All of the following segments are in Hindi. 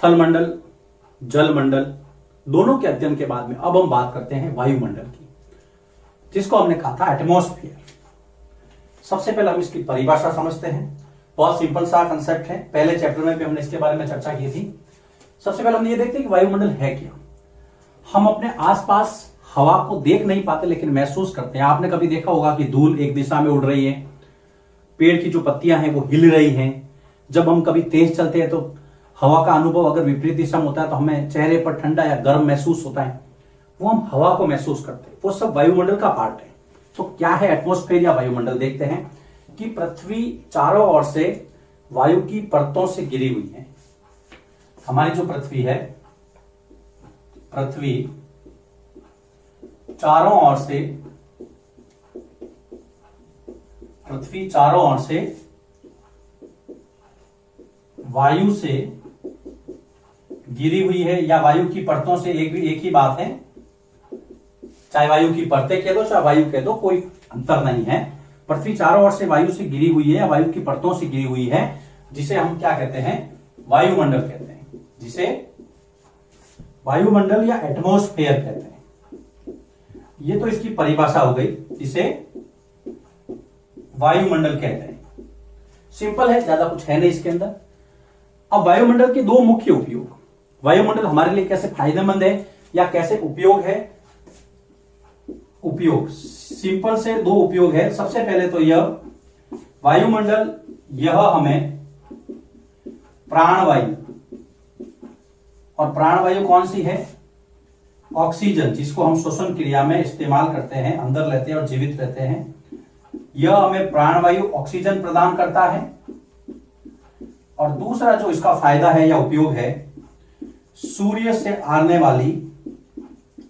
स्थल मंडल, जल मंडल दोनों के अध्ययन के बाद में अब हम बात करते हैं वायुमंडल की, जिसको हमने कहा था एटमॉस्फेयर। सबसे पहले हम इसकी परिभाषा समझते हैं। बहुत सिंपल सा कंसेप्ट है, पहले चैप्टर में भी हमने इसके बारे में चर्चा की थी। सबसे पहले हम ये देखते हैं कि वायुमंडल है क्या। हम अपने आसपास हवा को देख नहीं पाते लेकिन महसूस करते हैं। आपने कभी देखा होगा कि धूल एक दिशा में उड़ रही है, पेड़ की जो पत्तियां हैं वो हिल रही हैं। जब हम कभी तेज चलते हैं तो हवा का अनुभव अगर विपरीत दिशा में होता है तो हमें चेहरे पर ठंडा या गर्म महसूस होता है, वो हम हवा को महसूस करते हैं। वो सब वायुमंडल का पार्ट है। तो क्या है एटमॉस्फेयर या वायुमंडल, देखते हैं कि पृथ्वी चारों ओर से वायु की परतों से घिरी हुई है। हमारी जो पृथ्वी है, पृथ्वी चारों ओर से वायु से घिरी हुई है, या वायु की परतों से, एक ही बात है, चाहे वायु की परतें कह दो चाहे वायु कह दो, कोई अंतर नहीं है। पृथ्वी चारों ओर से वायु से घिरी हुई है या वायु की परतों से घिरी हुई है, जिसे हम क्या कहते हैं, वायुमंडल कहते हैं, जिसे वायुमंडल या एटमॉस्फेयर कहते हैं। ये तो इसकी परिभाषा हो गई, जिसे वायुमंडल कहते हैं। सिंपल है, ज्यादा कुछ है नहीं इसके अंदर। अब वायुमंडल के दो मुख्य उपयोग, वायुमंडल हमारे लिए कैसे फायदेमंद है या कैसे उपयोग है। उपयोग सिंपल से दो उपयोग है। सबसे पहले तो यह वायुमंडल, यह हमें प्राणवायु, और प्राणवायु कौन सी है, ऑक्सीजन, जिसको हम श्वसन क्रिया में इस्तेमाल करते हैं, अंदर लेते हैं और जीवित रहते हैं। यह हमें प्राणवायु ऑक्सीजन प्रदान करता है। और दूसरा जो इसका फायदा है या उपयोग है, सूर्य से आने वाली,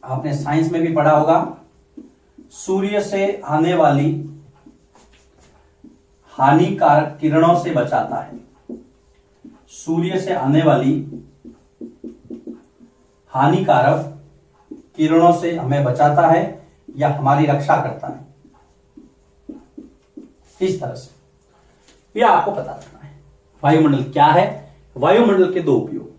आपने साइंस में भी पढ़ा होगा, सूर्य से आने वाली हानिकारक किरणों से बचाता है। सूर्य से आने वाली हानिकारक किरणों से हमें बचाता है या हमारी रक्षा करता है। इस तरह से यह आपको पता रखना है वायुमंडल क्या है। वायुमंडल के दो उपयोग,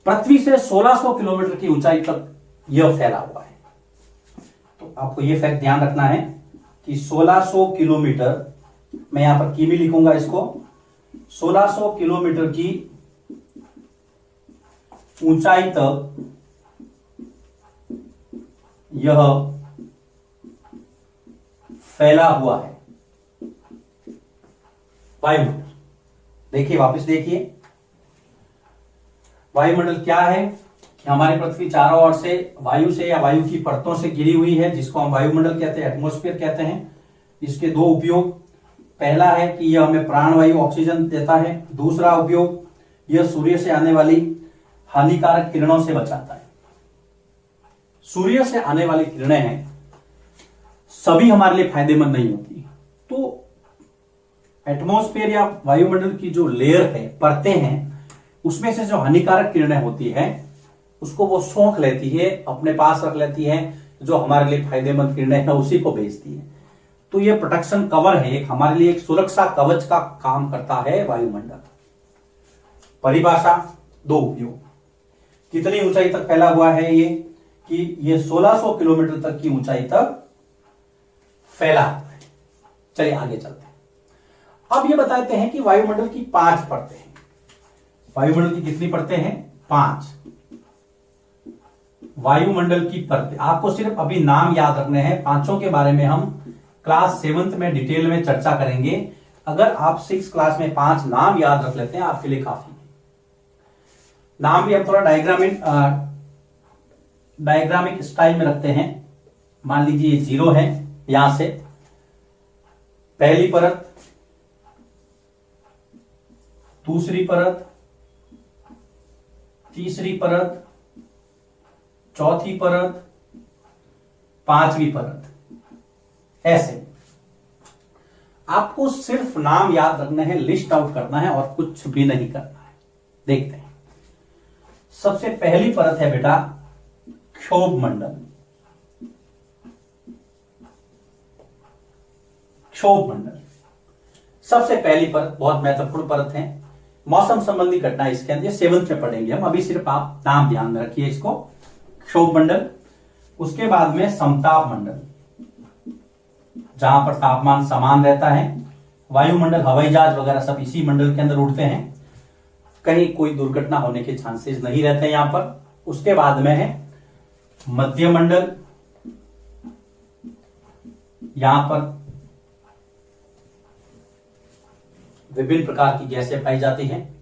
पृथ्वी से 1600 किलोमीटर की ऊंचाई तक यह फैला हुआ है। तो आपको यह फैक्ट ध्यान रखना है कि 1600 किलोमीटर, मैं यहां पर किमी लिखूंगा इसको, 1600 किलोमीटर की ऊंचाई तक यह फैला हुआ है वायुमंडल। देखिए, वापस देखिए, वायुमंडल क्या है कि हमारी पृथ्वी चारों ओर से वायु से या वायु की परतों से घिरी हुई है, जिसको हम वायुमंडल कहते हैं, एटमॉस्फेयर कहते हैं। इसके दो उपयोग, पहला है कि यह हमें प्राणवायु ऑक्सीजन देता है। दूसरा उपयोग, यह सूर्य से आने वाली हानिकारक किरणों से बचाता है। सूर्य से आने वाली किरणें हैं, सभी हमारे लिए फायदेमंद नहीं होती। तो एटमॉस्फेयर या वायुमंडल की जो लेयर है, परतें हैं, उसमें से जो हानिकारक किरणें होती है उसको वो सोख लेती है, अपने पास रख लेती है। जो हमारे लिए फायदेमंद किरणें हैं उसी को भेजती है। तो ये प्रोटेक्शन कवर है, एक हमारे लिए एक सुरक्षा कवच का काम करता है वायुमंडल। परिभाषा, दो उपयोग। कितनी ऊंचाई तक फैला हुआ है ये, कि ये 1600 किलोमीटर तक की ऊंचाई तक फैला हुआ है। चलिए आगे चलते हैं। अब ये बताते हैं कि वायुमंडल की 5 परतें हैं। वायुमंडल की कितनी परतें हैं, 5 वायुमंडल की परतें। आपको सिर्फ अभी नाम याद रखने हैं, पांचों के बारे में हम क्लास 7th में डिटेल में चर्चा करेंगे। अगर आप 6th क्लास में 5 नाम याद रख लेते हैं आपके लिए काफी है। नाम भी हम थोड़ा डायग्रामिक स्टाइल में रखते हैं। मान लीजिए ये 0 है, यहां से पहली परत, दूसरी परत, तीसरी परत, चौथी परत, 5वीं परत। ऐसे आपको सिर्फ नाम याद रखने हैं, लिस्ट आउट करना है और कुछ भी नहीं करना है। देखते हैं, सबसे पहली परत है बेटा क्षोभ मंडल। क्षोभ मंडल सबसे पहली परत, बहुत महत्वपूर्ण परत है। मौसम संबंधी घटना इसके अंदर 7th में पढ़ेंगे हम, अभी सिर्फ आप नाम ध्यान में रखिए इसको। क्षोभ मंडल, उसके बाद में समताप मंडल, जहां पर तापमान समान रहता है। वायुमंडल, हवाई जहाज वगैरह सब इसी मंडल के अंदर उड़ते हैं, कहीं कोई दुर्घटना होने के चांसेस नहीं रहते यहां पर। उसके बाद में है मध्य मंडल, यहां पर विभिन्न प्रकार की गैसें पाई जाती हैं।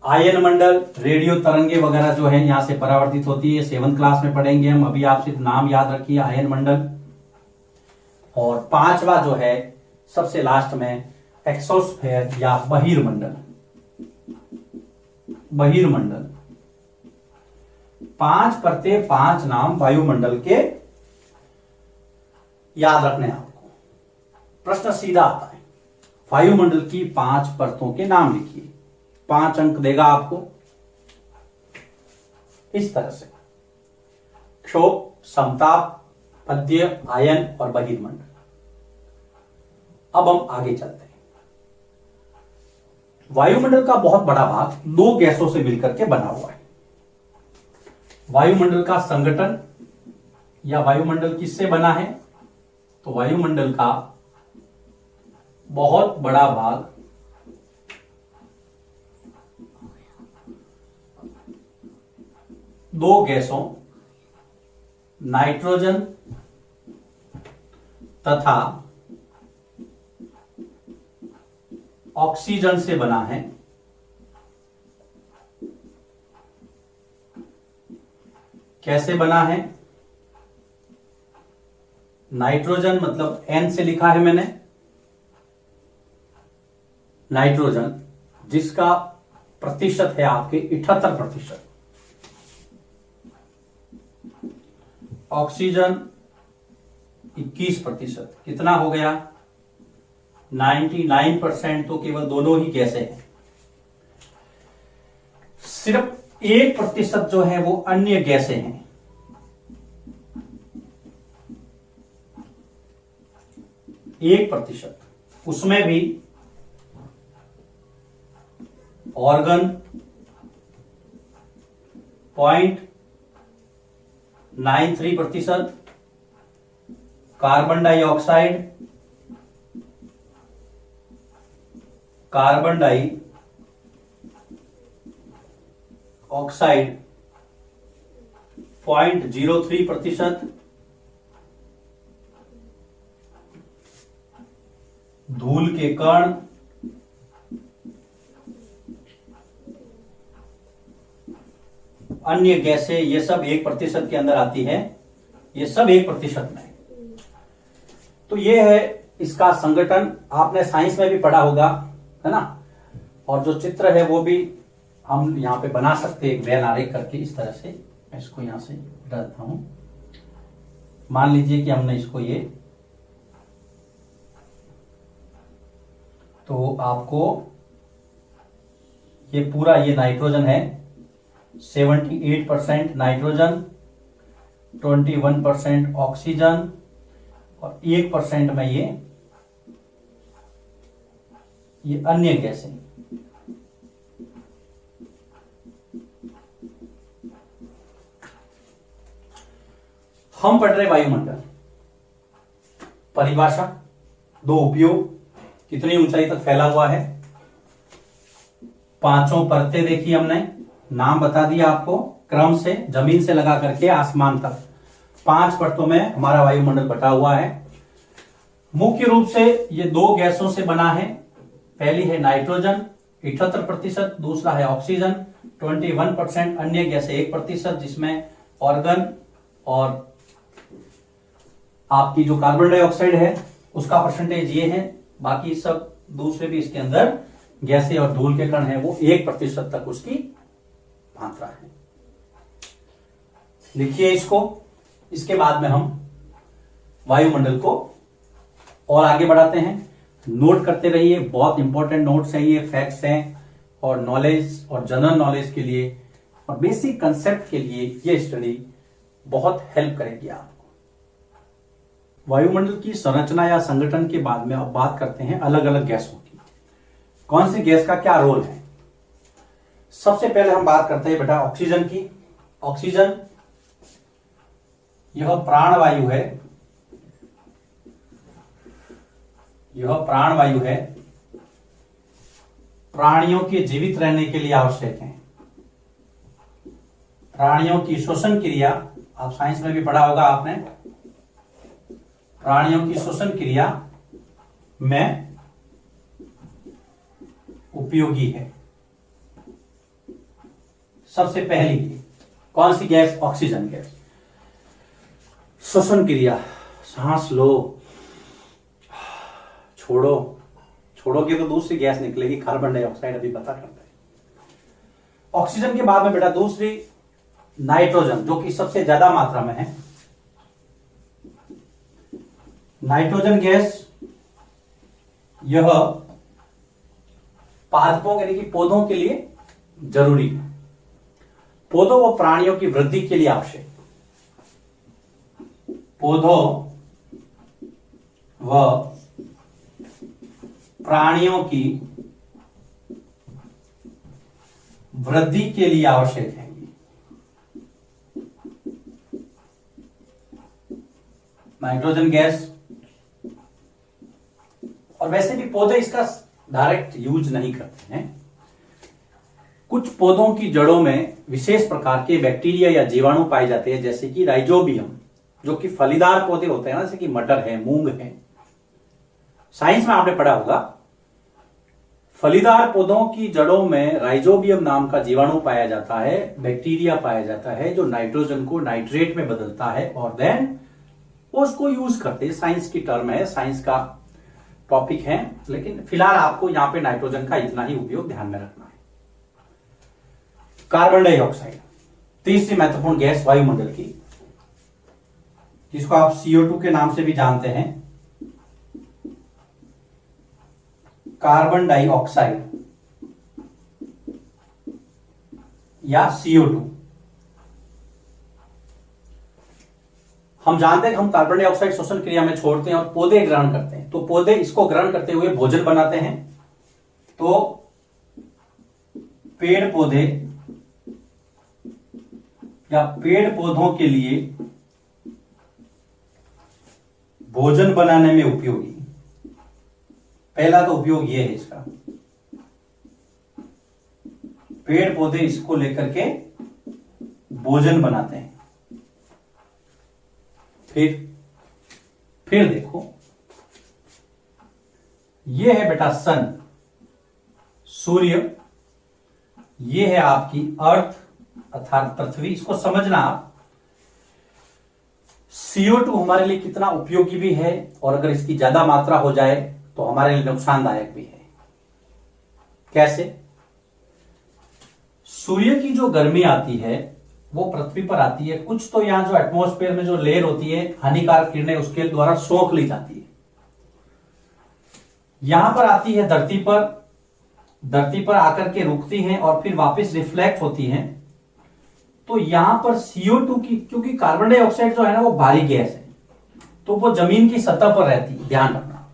आयन मंडल, रेडियो तरंगे वगैरह जो है यहां से परावर्तित होती है, 7th क्लास में पढ़ेंगे हम, अभी आप सिर्फ नाम याद रखिए आयन मंडल। और 5वां जो है सबसे लास्ट में एक्सोस्फेयर या बहिर्मंडल। बहिर्मंडल 5 परतें, 5 नाम वायुमंडल के याद रखने आपको। प्रश्न सीधा आता है, वायुमंडल की 5 परतों के नाम लिखिए, 5 अंक देगा आपको इस तरह से। क्षोभ, समताप, मध्य, आयन और बहिर्मंडल। अब हम आगे चलते हैं। वायुमंडल का बहुत बड़ा भाग 2 गैसों से मिलकर के बना हुआ है। वायुमंडल का संगठन या वायुमंडल किससे बना है? तो वायुमंडल का बहुत बड़ा भाग दो गैसों नाइट्रोजन तथा ऑक्सीजन से बना है। कैसे बना है? नाइट्रोजन मतलब N से लिखा है मैंने, नाइट्रोजन जिसका प्रतिशत है आपके 78%, ऑक्सीजन 21%, कितना हो गया? 99%। तो केवल दोनों ही गैसें हैं। सिर्फ 1% जो है वो अन्य गैसें हैं। एक प्रतिशत, उसमें भी ऑर्गन 0.93%, कार्बन डाइऑक्साइड 0.03%, धूल के कण अन्य गैसें, ये सब 1% के अंदर आती है। ये सब 1% में। तो ये है इसका संगठन। आपने साइंस में भी पढ़ा होगा, है ना। और जो चित्र है वो भी हम यहां पे बना सकते हैं, एक वैन आरेख करके इस तरह से। मैं इसको यहां से हटा देता हूं। मान लीजिए कि हमने इसको ये, तो आपको ये पूरा, ये नाइट्रोजन है, 78% नाइट्रोजन, 21% ऑक्सीजन और 1% में ये अन्य गैसें। हम पढ़ रहे वायुमंडल, परिभाषा, 2 उपयोग, कितनी ऊंचाई तक फैला हुआ है, 5 परतें देखी हमने, नाम बता दिया आपको, क्रम से जमीन से लगा करके आसमान तक 5 परतों में हमारा वायुमंडल बटा हुआ है। मुख्य रूप से ये 2 गैसों से बना है। पहली है नाइट्रोजन 78%, दूसरा है ऑक्सीजन 21%, अन्य गैसें 1%, जिसमें ऑर्गन और आपकी जो कार्बन डाइऑक्साइड है उसका परसेंटेज ये है। बाकी सब दूसरे भी इसके अंदर गैसें और धूल के कण है, वो 1% तक उसकी मात्रा है। लिखिए इसको। इसके बाद में हम वायुमंडल को और आगे बढ़ाते हैं। नोट करते रहिए, बहुत इंपॉर्टेंट नोट्स हैं ये, फैक्ट्स हैं और नॉलेज और जनरल नॉलेज के लिए और बेसिक कंसेप्ट के लिए ये स्टडी बहुत हेल्प करेगी आपको। वायुमंडल की संरचना या संगठन के बाद में अब बात करते हैं अलग अलग गैसों की। कौन सी गैस का क्या रोल है। सबसे पहले हम बात करते हैं बेटा ऑक्सीजन की। ऑक्सीजन यह प्राणवायु है, यह प्राणवायु है, प्राणियों के जीवित रहने के लिए आवश्यक है। प्राणियों की श्वसन क्रिया, आप साइंस में भी पढ़ा होगा आपने, प्राणियों की श्वसन क्रिया में उपयोगी है। सबसे पहली कौन सी गैस? Oxygen gas. श्वसन क्रिया, सांस लो, छोड़ो, छोड़ोगे तो दूसरी गैस निकलेगी, कार्बन डाइऑक्साइड, अभी पता करते हैं। ऑक्सीजन के बाद में बेटा दूसरी नाइट्रोजन, जो कि सबसे ज्यादा मात्रा में है। नाइट्रोजन गैस यह पादपों यानी कि पौधों के लिए जरूरी है, पौधों व प्राणियों की वृद्धि के लिए आवश्यक। पौधों व प्राणियों की वृद्धि के लिए आवश्यक है। नाइट्रोजन गैस, और वैसे भी पौधे इसका डायरेक्ट यूज नहीं करते हैं। कुछ पौधों की जड़ों में विशेष प्रकार के बैक्टीरिया या जीवाणु पाए जाते हैं, जैसे कि राइजोबियम, जो कि फलीदार पौधे होते हैं ना, जैसे कि मटर है, मूंग है। साइंस में आपने पढ़ा होगा, फलीदार पौधों की जड़ों में राइजोबियम नाम का जीवाणु पाया जाता है, बैक्टीरिया पाया जाता है, जो नाइट्रोजन को नाइट्रेट में बदलता है और देन उसको यूज करते हैं। साइंस की टर्म है, साइंस का टॉपिक है, लेकिन फिलहाल आपको यहां पे नाइट्रोजन का इतना ही उपयोग ध्यान में रखना है। कार्बन डाइऑक्साइड, तीसरी महत्वपूर्ण गैस वायुमंडल की, जिसको आप CO2 के नाम से भी जानते हैं। कार्बन डाइऑक्साइड या CO2। हम जानते हैं कि हम कार्बन डाइऑक्साइड श्वसन क्रिया में छोड़ते हैं और पौधे ग्रहण करते हैं, तो पौधे इसको ग्रहण करते हुए भोजन बनाते हैं। तो पेड़ पौधे या पेड़ पौधों के लिए भोजन बनाने में उपयोगी, पहला तो उपयोग यह है इसका, पेड़ पौधे इसको लेकर के भोजन बनाते हैं। फिर देखो, यह है बेटा सन, सूर्य, यह है आपकी अर्थ अर्थात पृथ्वी। इसको समझना आप, CO2 हमारे लिए कितना उपयोगी भी है, और अगर इसकी ज्यादा मात्रा हो जाए तो हमारे लिए नुकसानदायक भी है। कैसे? सूर्य की जो गर्मी आती है वो पृथ्वी पर आती है, कुछ तो यहां जो एटमॉस्फेयर में जो लेयर होती है हानिकारक किरणें उसके द्वारा सोख ली जाती है, यहां पर आती है धरती पर आकर के रुकती हैं और फिर वापस रिफ्लेक्ट होती हैं। तो यहां पर CO2 की, क्योंकि कार्बन डाइऑक्साइड जो है ना वो भारी गैस है, तो वो जमीन की सतह पर रहती है, ध्यान रखना,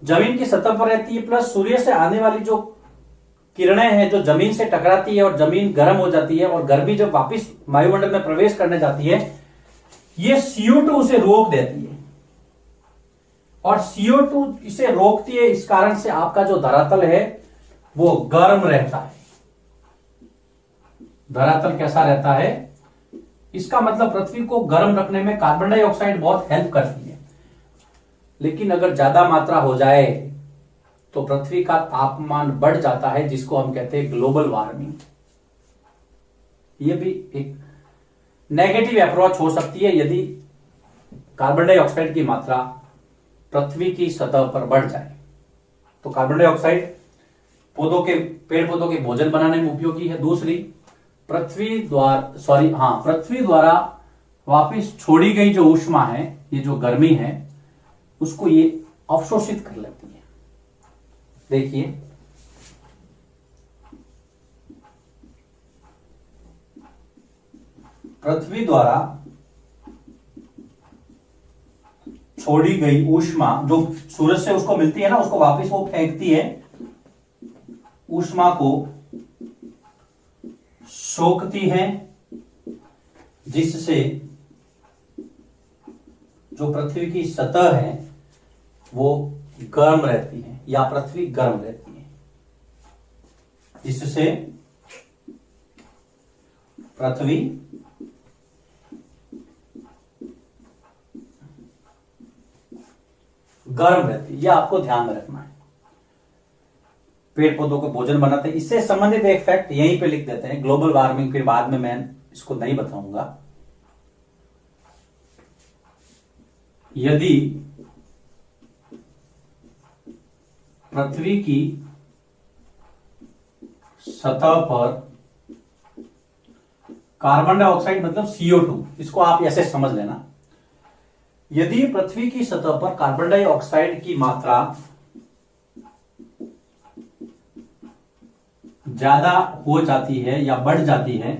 जमीन की सतह पर रहती है, प्लस सूर्य से आने वाली जो किरणें हैं जो जमीन से टकराती है और जमीन गर्म हो जाती है, और गर्मी जब वापस वायुमंडल में प्रवेश करने जाती है, ये CO2 उसे रोक देती है, और CO2 इसे रोकती है। इस कारण से आपका जो धरातल है वो गर्म रहता है। धरातल कैसा रहता है? इसका मतलब पृथ्वी को गर्म रखने में कार्बन डाइऑक्साइड बहुत हेल्प करती है। लेकिन अगर ज्यादा मात्रा हो जाए तो पृथ्वी का तापमान बढ़ जाता है, जिसको हम कहते हैं ग्लोबल वार्मिंग। यह भी एक नेगेटिव अप्रोच हो सकती है यदि कार्बन डाइऑक्साइड की मात्रा पृथ्वी की सतह पर बढ़ जाए। तो कार्बन डाइऑक्साइड पेड़ पौधों के भोजन बनाने में उपयोगी है। दूसरी, पृथ्वी द्वारा वापस छोड़ी गई जो ऊष्मा है, ये जो गर्मी है, उसको ये अवशोषित कर लेती है। देखिए, पृथ्वी द्वारा छोड़ी गई ऊष्मा जो सूरज से उसको मिलती है ना, उसको वापस वो फेंकती है ऊष्मा को सोखती हैं, जिससे जो पृथ्वी की सतह है वो गर्म रहती है या पृथ्वी गर्म रहती है, जिससे पृथ्वी गर्म रहती है। यह आपको ध्यान में रखना है। पेड़ पौधों को भोजन बनाते हैं। इससे संबंधित एक फैक्ट यहीं पे लिख देते हैं, ग्लोबल वार्मिंग फिर बाद में मैं इसको नहीं बताऊंगा। यदि पृथ्वी की सतह पर कार्बन डाइऑक्साइड मतलब CO2, इसको आप ऐसे समझ लेना, यदि पृथ्वी की सतह पर कार्बन डाइऑक्साइड की मात्रा ज्यादा हो जाती है या बढ़ जाती है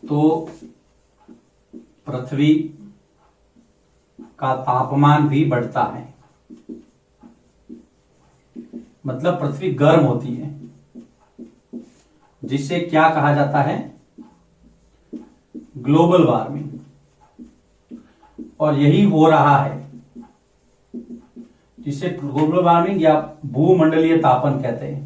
तो पृथ्वी का तापमान भी बढ़ता है, मतलब पृथ्वी गर्म होती है, जिसे क्या कहा जाता है, ग्लोबल वार्मिंग। और यही हो रहा है, जिसे ग्लोबल वार्मिंग या भूमंडलीय तापन कहते हैं।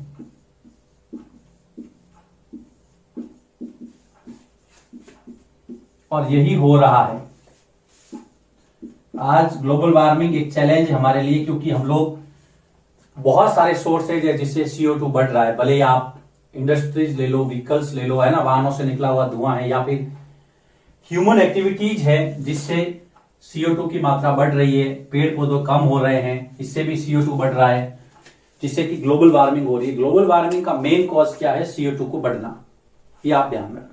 और यही हो रहा है। आज ग्लोबल वार्मिंग एक चैलेंज है हमारे लिए, क्योंकि हम लोग बहुत सारे सोर्सेज है जिससे CO2 बढ़ रहा है। भले ही आप इंडस्ट्रीज ले लो, व्हीकल्स ले लो, है ना, वाहनों से निकला हुआ धुआं है, या फिर ह्यूमन एक्टिविटीज है जिससे CO2 की मात्रा बढ़ रही है, पेड़ पौधे कम हो रहे हैं, इससे भी CO2 बढ़ रहा है, जिससे कि ग्लोबल वार्मिंग हो रही है। ग्लोबल वार्मिंग का मेन कॉज क्या है, CO2 को बढ़ना, ये आप ध्यान में रखना।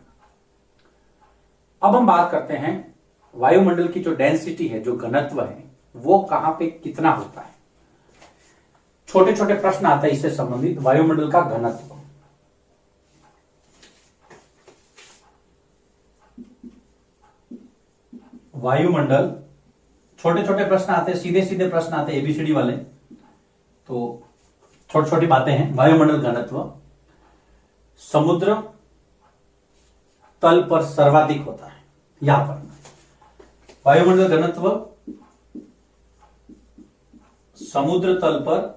अब हम बात करते हैं वायुमंडल की जो डेंसिटी है, जो घनत्व है, वो कहां पे कितना होता है। छोटे छोटे प्रश्न आते हैं इससे संबंधित। वायुमंडल का घनत्व, वायुमंडल, छोटे छोटे प्रश्न आते हैं, सीधे सीधे प्रश्न आते हैं ABCD वाले, तो छोटी छोटी बातें हैं। वायुमंडल घनत्व समुद्र तल पर सर्वाधिक होता है। यहां पर वायुमंडल घनत्व समुद्र तल पर,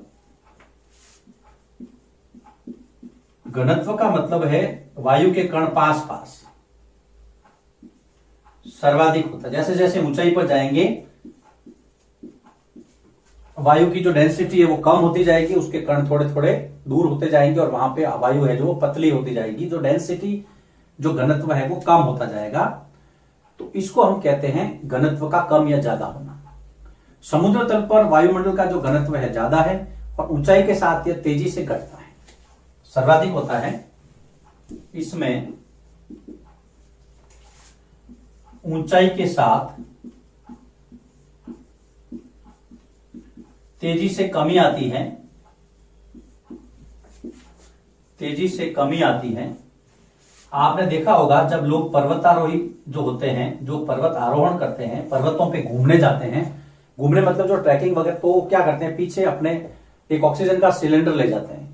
घनत्व का मतलब है वायु के कण पास पास सर्वाधिक होता है। जैसे जैसे ऊंचाई पर जाएंगे वायु की जो डेंसिटी है वो कम होती जाएगी, उसके कण थोड़े थोड़े दूर होते जाएंगे और वहां पे वायु है जो वो पतली होती जाएगी, जो डेंसिटी, जो घनत्व है वो कम होता जाएगा। तो इसको हम कहते हैं घनत्व का कम या ज्यादा होना। समुद्र तल पर वायुमंडल का जो घनत्व है ज्यादा है और ऊंचाई के साथ यह तेजी से घटता है, सर्वाधिक होता है। इसमें ऊंचाई के साथ तेजी से कमी आती है, तेजी से कमी आती है। आपने देखा होगा जब लोग पर्वतारोही जो होते हैं, जो पर्वत आरोहण करते हैं, पर्वतों पे घूमने जाते हैं, घूमने मतलब जो ट्रैकिंग वगैरह, तो क्या करते हैं, पीछे अपने एक ऑक्सीजन का सिलेंडर ले जाते हैं।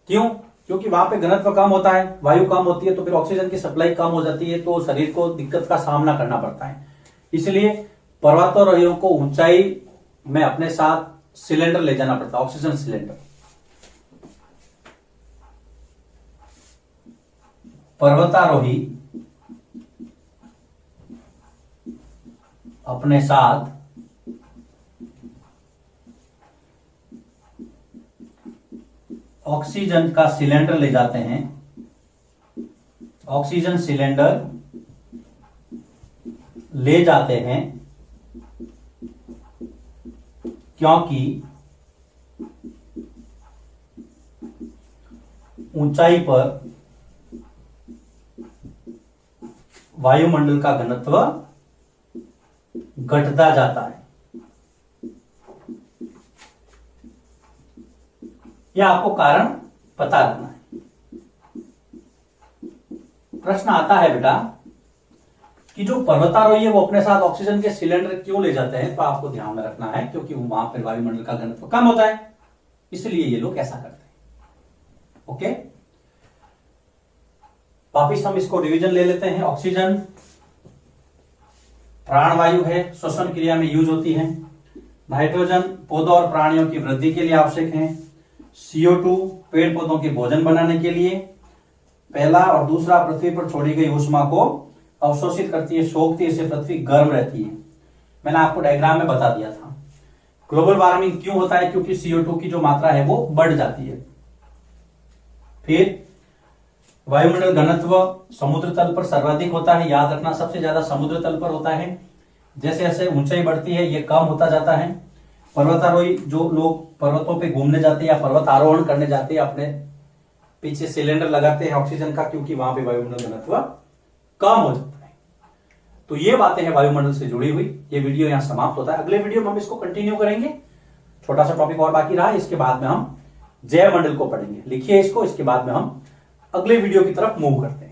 क्यों? क्योंकि वहां पे घनत्व कम होता है, वायु कम होती है, तो फिर ऑक्सीजन की सप्लाई कम हो जाती है, तो शरीर को दिक्कत का सामना करना पड़ता है। इसलिए पर्वतारोहियों को ऊंचाई में अपने साथ सिलेंडर ले जाना पड़ता है, ऑक्सीजन सिलेंडर। पर्वतारोही अपने साथ ऑक्सीजन का सिलेंडर ले जाते हैं, ऑक्सीजन सिलेंडर ले जाते हैं, क्योंकि ऊंचाई पर वायुमंडल का घनत्व घटता जाता है। यह आपको कारण पता रखना है। प्रश्न आता है बेटा कि जो पर्वतारोही है वो अपने साथ ऑक्सीजन के सिलेंडर क्यों ले जाते हैं, तो आपको ध्यान में रखना है क्योंकि वहां पर वायुमंडल का घनत्व कम होता है, इसलिए ये लोग ऐसा करते हैं। ओके, वापिस हम इसको डिवीजन ले लेते हैं। ऑक्सीजन प्राणवायु है, श्वसन क्रिया में यूज होती है। नाइट्रोजन पौधों और प्राणियों की वृद्धि के लिए आवश्यक है। CO2 पेड़ पौधों के भोजन बनाने के लिए। पहला और दूसरा, पृथ्वी पर छोड़ी गई ऊष्मा को अवशोषित करती है, सोखती है, इससे पृथ्वी गर्म रहती है। मैंने आपको डायग्राम में बता दिया था। ग्लोबल वार्मिंग क्यों होता है? क्योंकि CO2 की जो मात्रा है वो बढ़ जाती है। फिर वायुमंडल घनत्व समुद्र तल पर सर्वाधिक होता है। याद रखना, सबसे ज्यादा समुद्र तल पर होता है। जैसे जैसे ऊंचाई बढ़ती है ये कम होता जाता है। पर्वतारोही जो लोग पर्वतों पे घूमने जाते हैं या पर्वत आरोहण करने जाते हैं, अपने पीछे सिलेंडर लगाते हैं ऑक्सीजन का, क्योंकि वहां पे वायुमंडल घनत्व कम हो जाता है। तो ये बातें हैं वायुमंडल से जुड़ी हुई। ये वीडियो यहां समाप्त होता है। अगले वीडियो में हम इसको कंटिन्यू करेंगे। छोटा सा टॉपिक और बाकी रहा, इसके बाद में हम जैव मंडल को पढ़ेंगे। लिखिए इसको, इसके बाद में हम अगले वीडियो की तरफ मूव करते हैं।